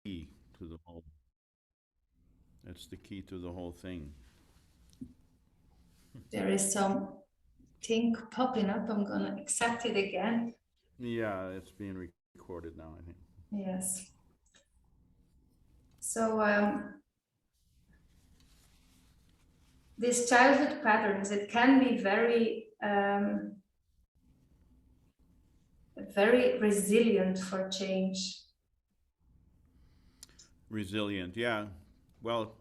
key to the whole. That's the key to the whole thing. There is some thing popping up. I'm gonna accept it again. Yeah, it's being recorded now, I think. Yes. So these childhood patterns, it can be very resilient for change. Resilient, yeah. Well,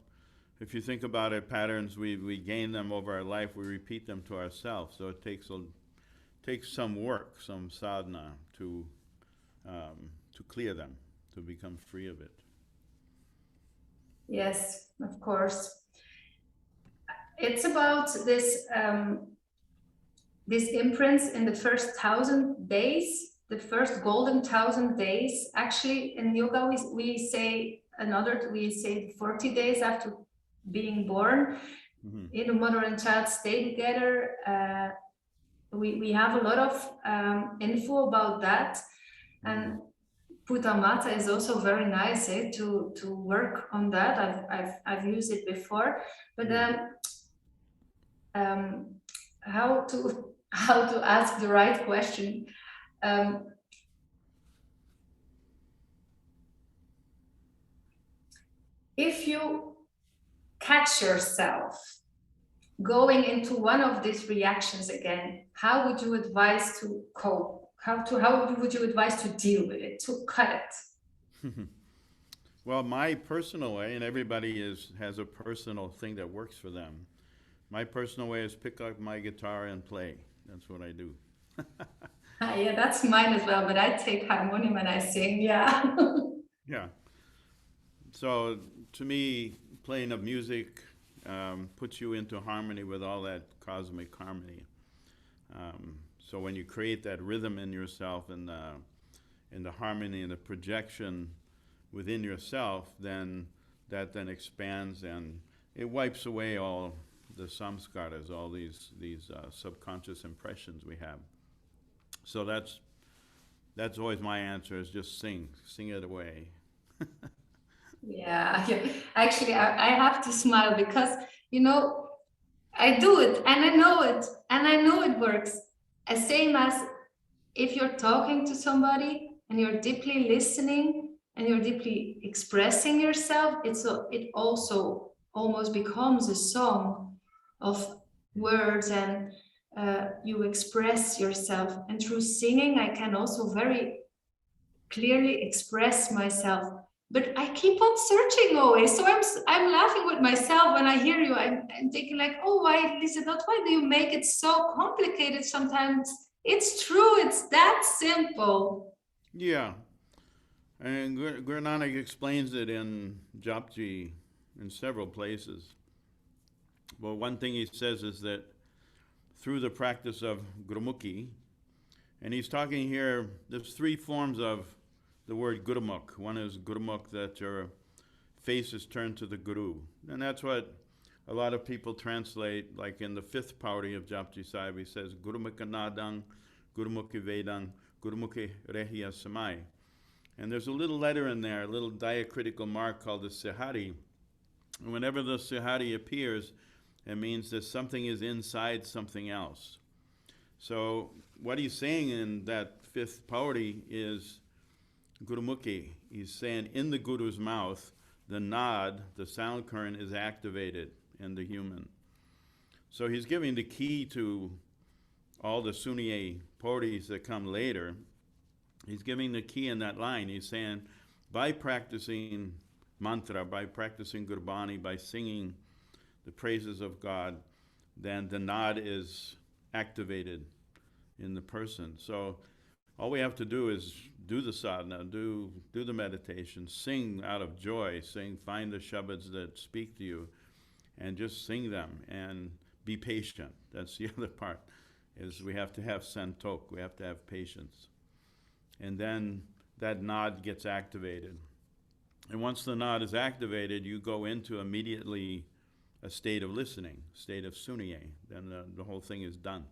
if you think about it, patterns we gain them over our life. We repeat them to ourselves. So it takes some work, some sadhana to clear them, to become free of it. Yes, of course. It's about this imprints in the first 1,000 days, the first golden 1,000 days. Actually, in yoga, we say 40 days after being born. Mm-hmm. In a mother and child stay together. We have a lot of info about that. And Putta Mata is also very nice to work on that. I've used it before, but then how to how to ask the right question. Um, if you catch yourself going into one of these reactions again, how would you advise to cope? How would you advise to deal with it, to cut it? Well, my personal way, and everybody has a personal thing that works for them. My personal way is pick up my guitar and play. That's what I do. Yeah, that's mine as well, but I take harmonium and I sing, yeah. Yeah. So to me, playing of music puts you into harmony with all that cosmic harmony. So when you create that rhythm in yourself and the harmony and the projection within yourself, then that then expands and it wipes away all the samskaras, all these subconscious impressions we have. So that's always my answer: is just sing it away. Yeah, actually, I have to smile because, you know, I do it and I know it and I know it works. As same as if you're talking to somebody and you're deeply listening and you're deeply expressing yourself, it also almost becomes a song of words and you express yourself. And through singing, I can also very clearly express myself. But I keep on searching always. So I'm laughing with myself when I hear you. I'm thinking like, oh, why, Lisa, why do you make it so complicated sometimes? It's true. It's that simple. Yeah, and Guru Nanak explains it in Japji in several places. Well, one thing he says is that through the practice of Gurumukhi, and he's talking here, there's three forms of the word Gurumukh. One is Gurumukh, that your face is turned to the Guru. And that's what a lot of people translate, like in the fifth pauri of Japji Sahib, he says, Gurumukha Nadang, Gurumukhi Vedang, Gurumukhi Rehiya Samai. And there's a little letter in there, a little diacritical mark called the Sihari. And whenever the Sihari appears, it means that something is inside something else. So what he's saying in that fifth pauri is Gurumukhi. He's saying in the Guru's mouth, the nad, the sound current, is activated in the human. So he's giving the key to all the Suni-ai pauris that come later. He's giving the key in that line. He's saying, by practicing mantra, by practicing Gurbani, by singing the praises of God, then the nad is activated in the person. So all we have to do is do the sadhana, do the meditation, sing out of joy, find the shabads that speak to you, and just sing them and be patient. That's the other part, is we have to have santok, we have to have patience. And then that nad gets activated. And once the nad is activated, you go into immediately a state of listening, state of Suni-ai. Then the whole thing is done.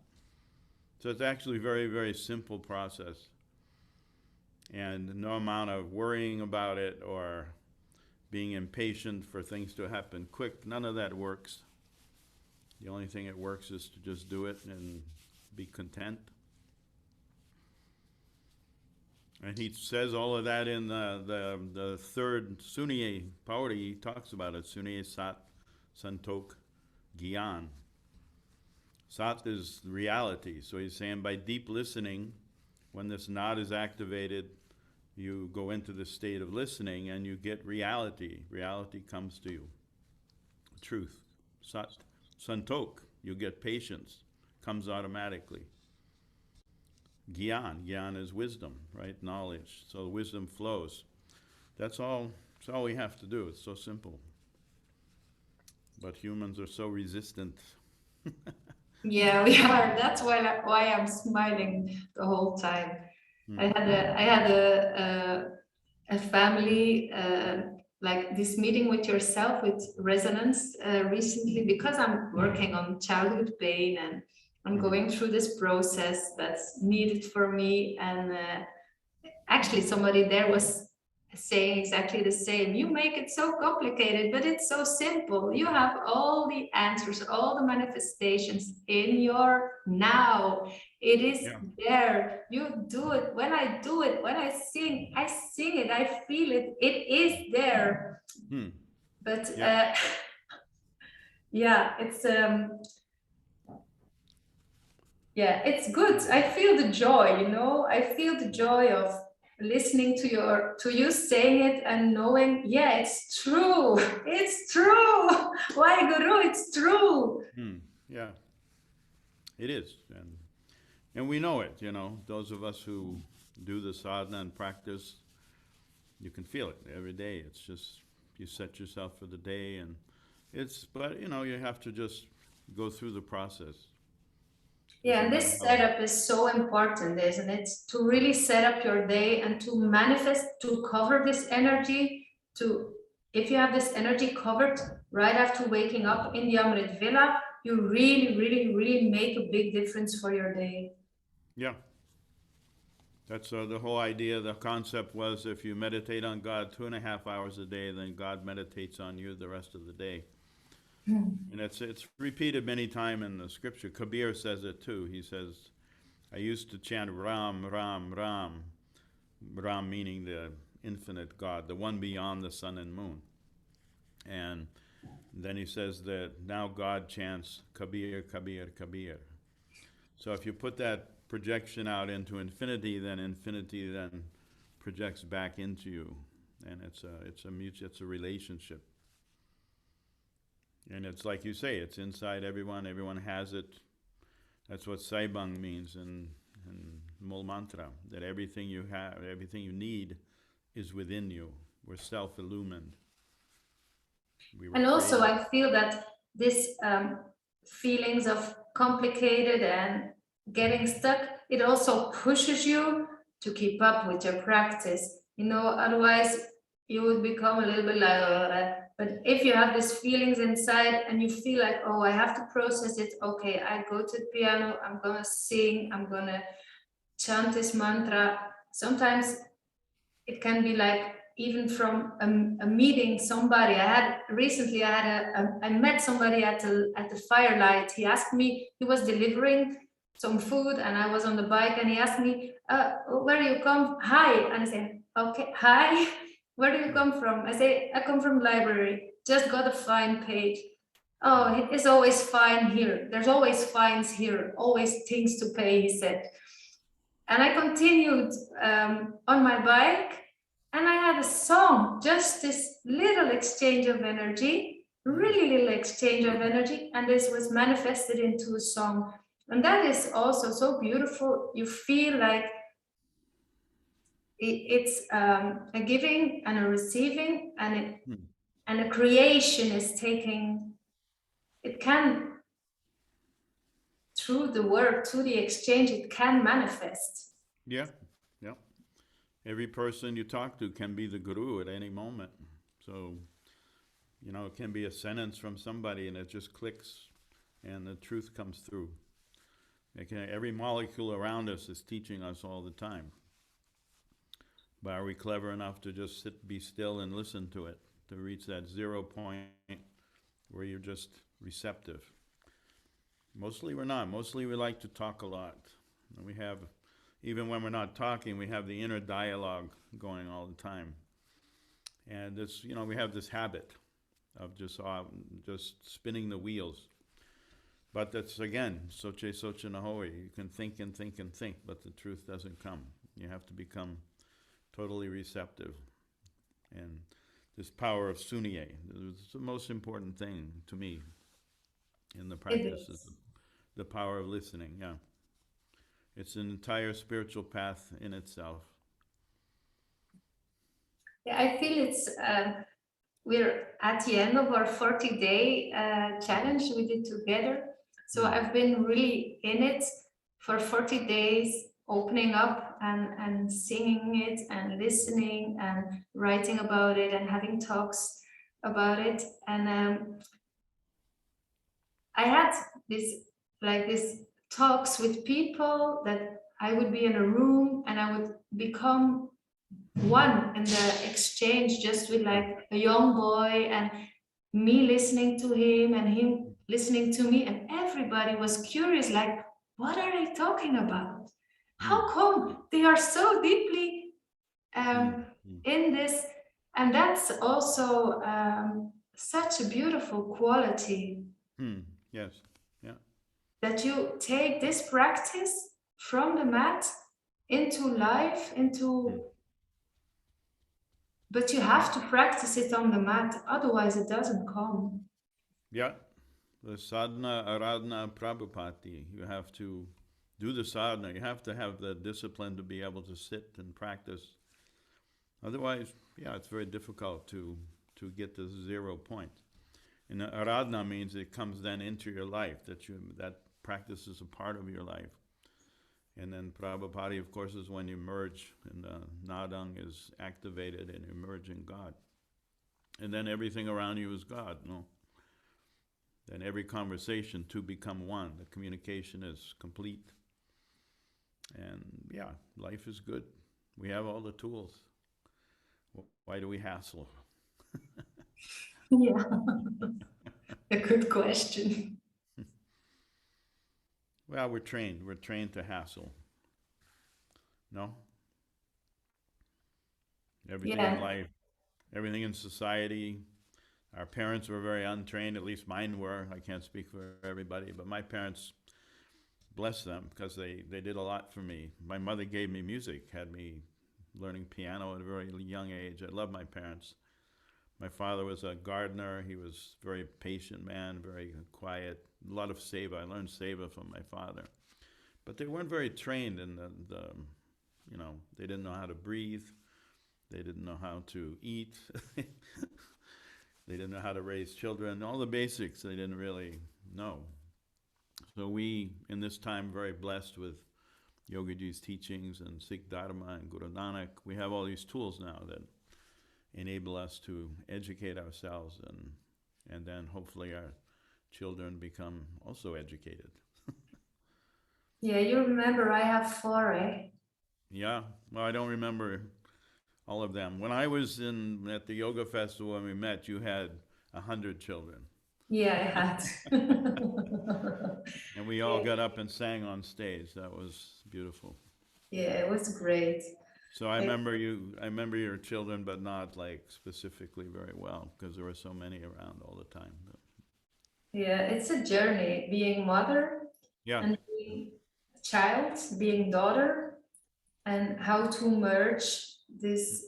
So it's actually a very, very simple process. And no amount of worrying about it or being impatient for things to happen quick. None of that works. The only thing that works is to just do it and be content. And he says all of that in the third Suni-ai Pauri. He talks about it. Suni-ai Sat Santok Gyan. Sat is reality. So he's saying by deep listening, when this knot is activated, you go into the state of listening and you get reality. Reality comes to you. Truth. Sat Santok. You get patience. Comes automatically. Gyan. Gyan is wisdom, right? Knowledge. So wisdom flows. That's all we have to do. It's so simple. But humans are so resistant. Yeah, we are. That's why I'm smiling the whole time. I had a family like this meeting with yourself with resonance recently, because I'm working on childhood pain and I'm going through this process that's needed for me. And actually somebody there was saying exactly the same. You make it so complicated, but it's so simple. You have all the answers, all the manifestations in your now. It is there. You do it. When I do it, when I sing it, I feel it. It is there. But it's it's good. I feel the joy, I feel the joy of listening to you saying it and knowing, it's true. It's true. Why, Guru? It's true. Yeah, it is. And we know it, those of us who do the sadhana and practice, you can feel it every day. It's just, you set yourself for the day, but you have to just go through the process. Yeah, and this setup is so important, isn't it? To really set up your day and to manifest, to cover this energy, if you have this energy covered right after waking up in the Amrit Villa, you really, really, really make a big difference for your day. Yeah. That's the whole idea. The concept was, if you meditate on God 2.5 hours a day, then God meditates on you the rest of the day. And it's repeated many times in the scripture. Kabir says it too. He says, I used to chant Ram, Ram, Ram. Ram meaning the infinite God, the one beyond the sun and moon. And then he says that now God chants Kabir, Kabir, Kabir. So if you put that projection out into infinity then projects back into you. And it's a relationship. And it's like you say, it's inside everyone. Everyone has it. That's what Saibang means in Mul Mantra, that everything you have, everything you need is within you. We're self-illumined. And also I feel that this feelings of complicated and getting stuck, it also pushes you to keep up with your practice. Otherwise you would become a little bit like, but if you have these feelings inside and you feel like, oh, I have to process it. Okay, I go to the piano, I'm gonna sing, I'm gonna chant this mantra. Sometimes it can be like, even from a meeting, somebody I met somebody at the firelight. He asked me, he was delivering some food and I was on the bike, and he asked me, where do you come? Hi. And I said, okay, hi. Where do you come from? I say, I come from library. Just got a fine page. Oh, it is always fine here. There's always fines here, always things to pay, he said. And I continued on my bike, and I had a song, just this little exchange of energy, really little exchange of energy, and this was manifested into a song. And that is also so beautiful. You feel like it's a giving and a receiving, and a creation is taking, it can, through the work, through the exchange, it can manifest. Yeah. Every person you talk to can be the guru at any moment. So, it can be a sentence from somebody and it just clicks and the truth comes through. Every molecule around us is teaching us all the time. But are we clever enough to just be still and listen to it? to reach that 0 point where you're just receptive. Mostly we're not. Mostly we like to talk a lot. And we have, even when we're not talking, we have the inner dialogue going all the time. And this, we have this habit of just spinning the wheels. But that's, again, soche soche nahoe. You can think and think and think, but the truth doesn't come. You have to become totally receptive. And this power of Suni-ai is the most important thing to me in the practice, is the power of listening, yeah. It's an entire spiritual path in itself. Yeah, I feel it's we're at the end of our 40-day challenge we did together. So I've been really in it for 40 days, opening up and singing it and listening and writing about it and having talks about it. And I had this talks with people that I would be in a room and I would become one in the exchange, just with like a young boy and me listening to him and him listening to me, and everybody was curious, like, what are they talking about? How come they are so deeply in this? And that's also such a beautiful quality. Yes, yeah. That you take this practice from the mat into life, but you have to practice it on the mat, otherwise it doesn't come. Yeah, the sadhana, aradhana, prabhupati. You have to do the sadhana. You have to have the discipline to be able to sit and practice. Otherwise, yeah, it's very difficult to get to 0 point. And aradhana means it comes then into your life, that practice is a part of your life. And then prabhupati, of course, is when you merge and the nadang is activated and you merge in God. And then everything around you is God, no? Then every conversation to become one. The communication is complete. And yeah, life is good. We have all the tools. Why do we hassle? Yeah, a good question. Well, we're trained. We're trained to hassle. No? Everything in life, everything in society. Our parents were very untrained, at least mine were. I can't speak for everybody, but my parents, bless them, because they did a lot for me. My mother gave me music, had me learning piano at a very young age. I love my parents. My father was a gardener. He was a very patient man, very quiet, a lot of seva. I learned seva from my father. But they weren't very trained in they didn't know how to breathe. They didn't know how to eat. They didn't know how to raise children. All the basics they didn't really know. So we, in this time, very blessed with Yogaji's teachings and Sikh Dharma and Guru Nanak. We have all these tools now that enable us to educate ourselves, and then hopefully our children become also educated. Yeah, you remember I have 4, eh? Yeah, well, I don't remember all of them. When I was at the yoga festival when we met, you had 100 children. Yeah, I had. And we all got up and sang on stage. That was beautiful. Yeah, it was great. So I remember your children, but not like specifically very well, because there were so many around all the time. Yeah, it's a journey, being mother, Yeah, and being child, being daughter, and how to merge this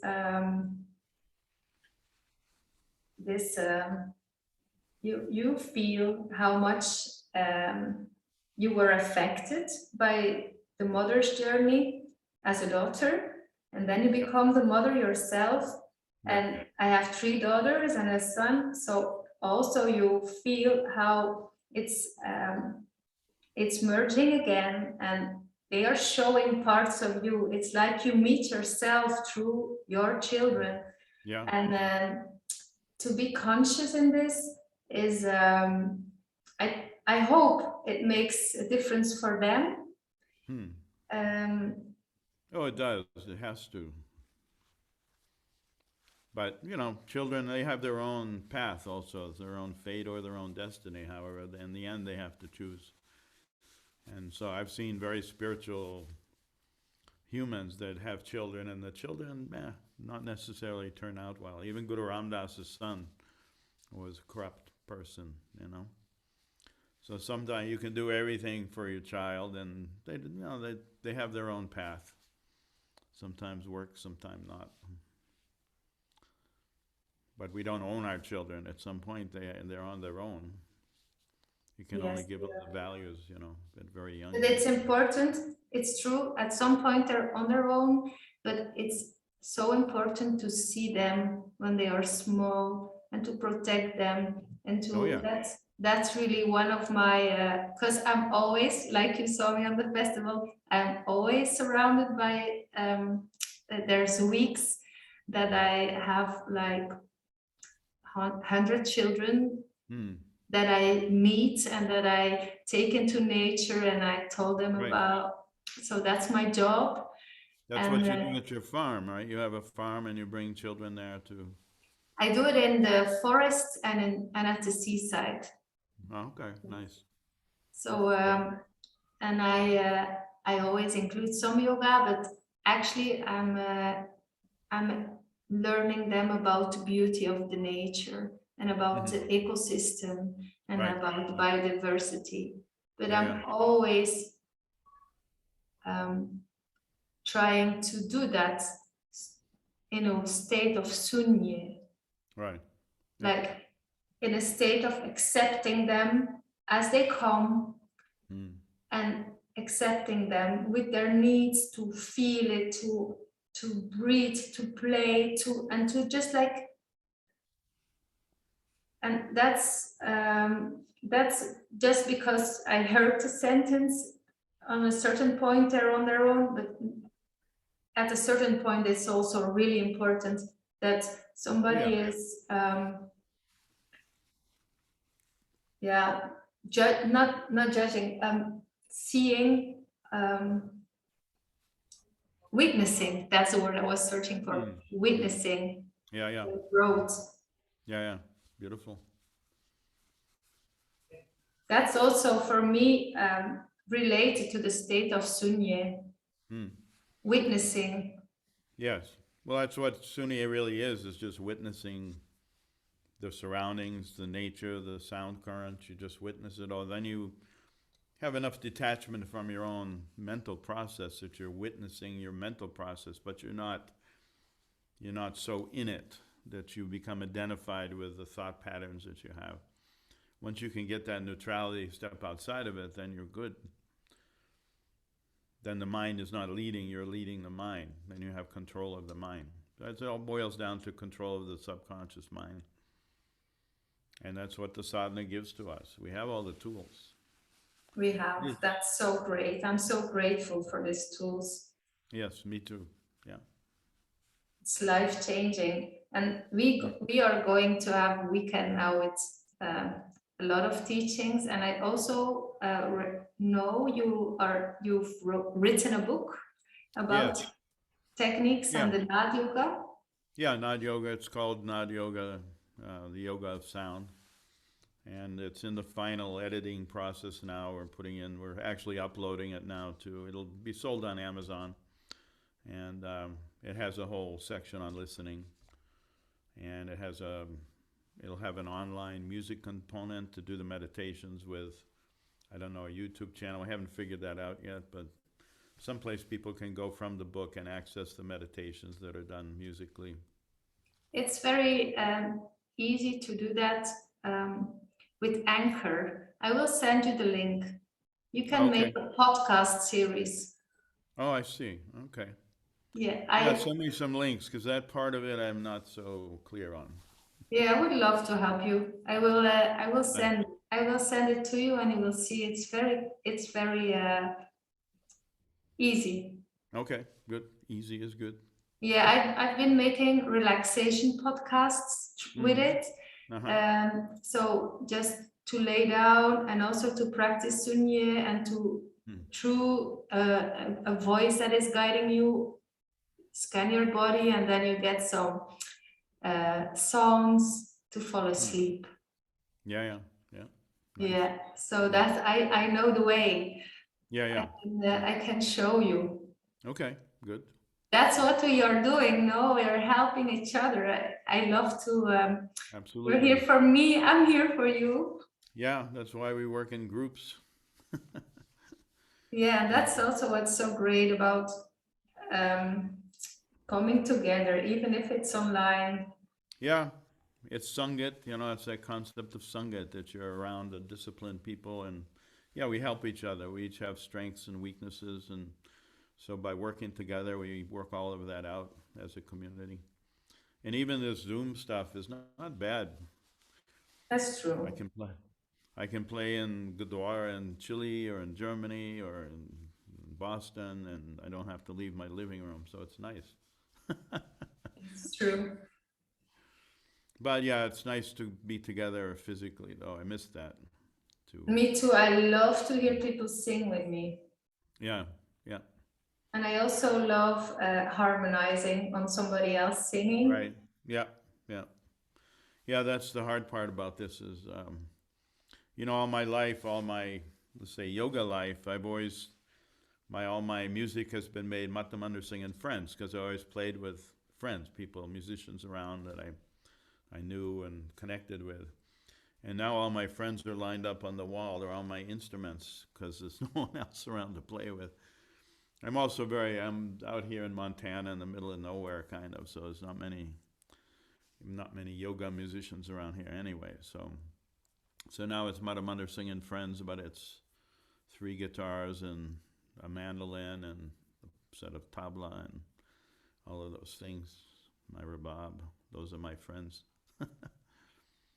you feel how much you were affected by the mother's journey as a daughter, and then you become the mother yourself. And I have 3 daughters and a son, so also you feel how it's merging again, and they are showing parts of you. It's like you meet yourself through your children. yeah. And then to be conscious in this is I hope it makes a difference for them. Oh, it does. It has to. But, children, they have their own path also, their own fate or their own destiny. However, in the end, they have to choose. And so I've seen very spiritual humans that have children, and the children, not necessarily turn out well. Even Guru Ram Das's son was a corrupt person, So sometimes you can do everything for your child, and they have their own path. Sometimes work, sometimes not. But we don't own our children. At some point, they're on their own. You can only Yes. give them the values, at very young But age. it's important. It's true. At some point, they're on their own, but it's so important to see them when they are small and to protect them and to Oh, yeah. that's really one of my because I'm always, like you saw me on the festival, I'm always surrounded by there's weeks that I have like 100 children Hmm. that I meet and that I take into nature, and I told them Right. about. So that's my job. That's And what you do at your farm, right? You have a farm and you bring children there to. I do it in the forest and at the seaside. Oh, okay, nice. So and I always include some yoga, but actually I'm learning them about the beauty of the nature and about the ecosystem and Right. about biodiversity. But Yeah, I'm always trying to do that in a state of Suni-ai, right. like in a state of accepting them as they come and accepting them with their needs to feel it, to breathe, to play, and to just like, and that's just because I heard the sentence on a certain point they're on their own, but at a certain point it's also really important that somebody is not judging, seeing, witnessing. That's the word I was searching for. Witnessing Yeah. the growth. Yeah. Beautiful. That's also for me related to the state of Sunye. Witnessing. Yes. Well, that's what Suni-ai really is just witnessing the surroundings, the nature, the sound currents. You just witness it all. Then you have enough detachment from your own mental process that you're witnessing your mental process, but you're not so in it that you become identified with the thought patterns that you have. Once you can get that neutrality, step outside of it, then you're good. Then the mind is not leading, you're leading the mind. Then you have control of the mind. It all boils down to control of the subconscious mind. And that's what the sadhana gives to us. We have all the tools. We have. Yes. That's so great. I'm so grateful for these tools. Yes, me too. Yeah. It's life-changing. And we are going to have a weekend now with a lot of teachings. And I also know you've written a book about techniques and the Nad Yoga. Yeah, Nad Yoga. It's called Nad Yoga, the Yoga of Sound. And it's in the final editing process now. We're actually uploading it now too. It'll be sold on Amazon. And it has a whole section on listening. And it'll have an online music component to do the meditations with, I don't know, a YouTube channel. I haven't figured that out yet, but someplace people can go from the book and access the meditations that are done musically. It's very easy to do that with Anchor. I will send you the link. You can make a podcast series. Oh, I see. Okay. Yeah, send me some links, because that part of it I'm not so clear on. Yeah, I would love to help you. I will send it to you, and you will see it's very easy. Okay, good. Easy is good. Yeah, I've been making relaxation podcasts with it. So just to lay down and also to practice Sunye and to through a voice that is guiding you, scan your body, and then you get some songs to fall Hmm. asleep. Yeah, yeah, yeah. Nice. Yeah, so that's I know the way. Yeah, yeah. I can show you. Okay, good. That's what we are doing. No, we are helping each other. I love to. You're here Absolutely. for me. I'm here for you. Yeah, that's why we work in groups. Yeah, that's also what's so great about um, coming together, even if it's online. Yeah, it's Sangit, you know, it's that concept of Sangit that you're around the disciplined people and yeah, we help each other. We each have strengths and weaknesses and so by working together, we work all of that out as a community. And even this Zoom stuff is not bad. That's I true. can play. I can play in Gurdwara in Chile or in Germany or in Boston, and I don't have to leave my living room, so it's nice. It's true. But yeah, it's nice to be together physically, though. I miss that too. Me too. I love to hear people sing with me. Yeah, yeah, And I also love harmonizing on somebody else singing. right. Yeah, yeah, yeah. That's the hard part about this is, you know, all my life, all my let's say yoga life, I've always all my music has been made Mata Mandir Singh and friends because I always played with friends, people, musicians around that I knew and connected with. And now all my friends are lined up on the wall. They're all my instruments because there's no one else around to play with. I'm out here in Montana in the middle of nowhere kind of, so there's not many yoga musicians around here anyway. So now it's Mata Mandir Singh and friends, but it's 3 guitars and a mandolin and a set of tabla and all of those things. My rabab, those are my friends.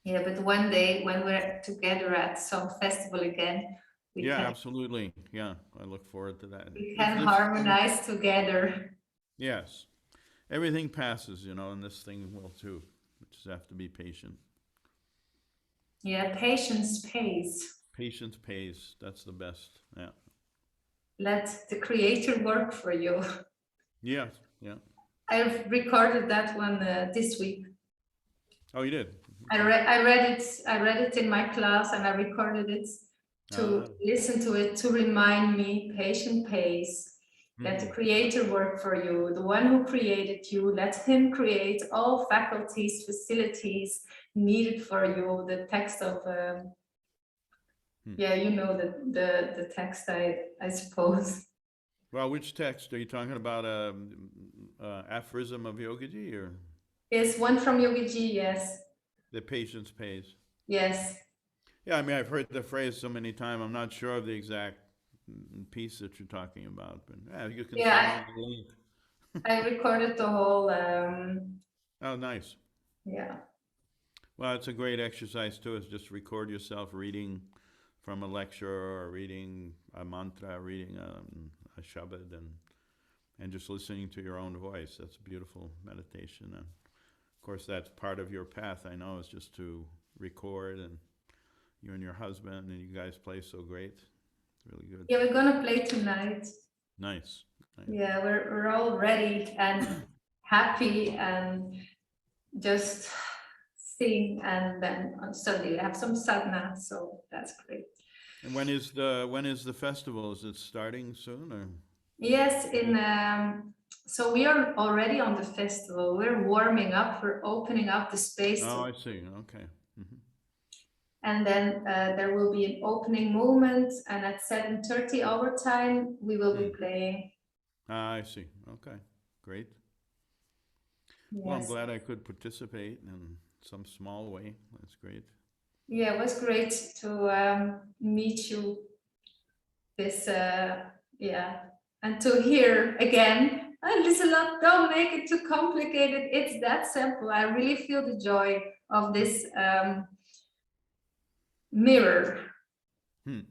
Yeah, but one day when we're together at some festival again, we Yeah, can absolutely. Yeah, I look forward to that. we This can this thing, harmonize together. yes, everything passes, you know, and this thing will too. We just have to be patient. Yeah, patience pays. Patience pays. That's the best. Yeah. Let the creator work for you. Yes. Yeah. I've recorded that one this week. Oh, you did. I Okay. read I read it I read it in my class and I recorded it to Ah. listen to it to remind me patient pays. Let the Hmm. creator work for you. The one who created you, let him create all faculties, facilities needed for you. The text of Hmm. yeah, you know the text I suppose. Well, which text are you talking about? Aphorism of Yogaji or Yes, one from Yogi Ji, yes. the patience pays? Yes. Yeah, I mean, I've heard the phrase so many times. I'm not sure of the exact piece that you're talking about, but yeah, you can send Yeah, me the link. I recorded the whole Oh, nice. yeah. Well, it's a great exercise too. Is just record yourself reading from a lecture or reading a mantra, reading a shabad, and just listening to your own voice. That's a beautiful meditation. And of course, that's part of your path. I know is just to record, and you and your husband, and you guys play so great. It's really good. Yeah, we're gonna play tonight. Nice. Nice. Yeah, we're all ready and happy and just sing and then on Sunday we have some sadhana, so that's great. And when is the festival? Is it starting soon or? Yes, in so we are already on the festival. We're warming up, we're opening up the space Oh, to, I see. Okay. Hmm. and then there will be an opening moment and at 7:30 our time we will be playing. Ah, I see. Okay. Great. Well, I'm Yes. glad I could participate in some small way. That's great. Yeah, it was great to meet you this yeah and to hear again Liselot, don't make it too complicated, it's that simple. I really feel the joy of this mirror. Hmm.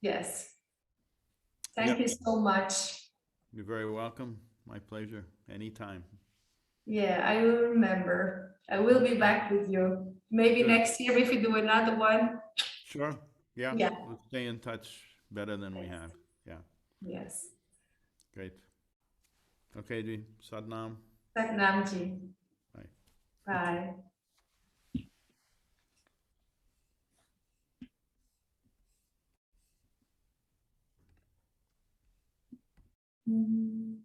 Yes, thank Yep. you so much. You're very welcome. My pleasure. Anytime. Yeah, I will remember. I will be back with you maybe Good. next year if we do another one. Sure. Yeah. Yeah. We'll stay in touch better than we have. Yeah. Yes. Great. Okay, Ji. Sadnam. Satnam ji. Bye. Bye. Mm.